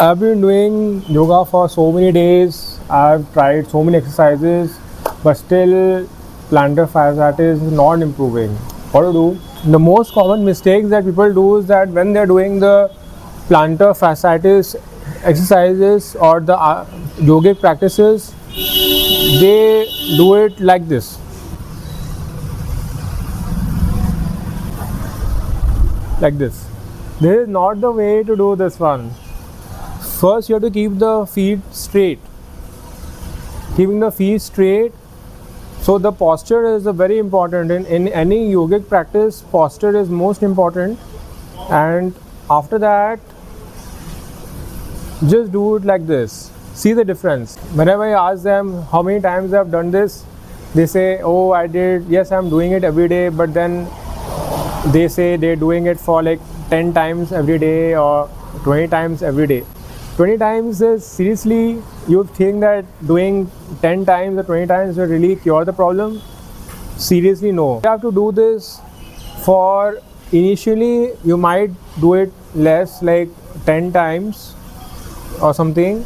I've been doing yoga for so many days. I've tried so many exercises, but still plantar fasciitis is not improving. What to do? The most common mistakes that people do is that when they're doing the plantar fasciitis exercises or the yogic practices, they do it like this. Like this. This is not the way to do this one. First, you have to keep the feet straight. Keeping the feet straight. So the posture is very important in any yogic practice. Posture is most important, and after that, just do it like this. See the difference. Whenever I ask them how many times I've done this, they say, "Oh, I did. Yes, I'm doing it every day." But then they say they're doing it for like 10 times every day or 20 times every day. 20 times is seriously, you think that doing 10 times or 20 times will really cure the problem? Seriously, no. You have to do this for initially, you might do it less, like 10 times or something,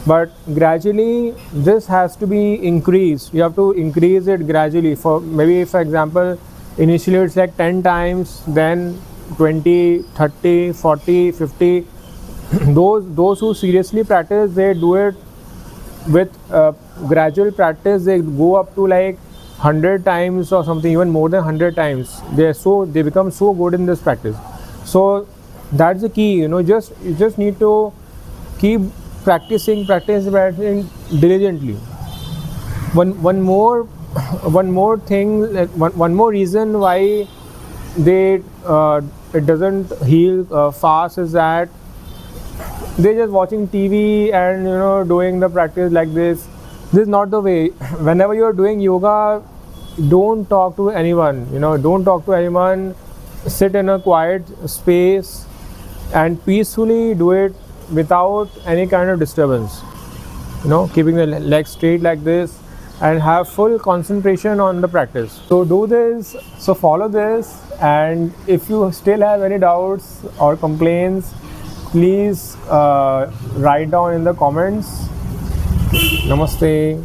but gradually this has to be increased. You have to increase it gradually. For maybe, for example, initially it's like 10 times, then 20, 30, 40, 50. Those who seriously practice, they do it with gradual practice. They go up to like 100 times or something, even more than 100 times. They become so good in this practice. So that's the key. You just need to keep practicing diligently. One more thing, one more reason why it doesn't heal fast is that they're just watching TV and doing the practice like this. This is not the way. Whenever you're doing yoga, don't talk to anyone. Don't talk to anyone. Sit in a quiet space and peacefully do it without any kind of disturbance. Keeping the legs straight like this and have full concentration on the practice. So do this. So follow this. And if you still have any doubts or complaints, please write down in the comments. Namaste.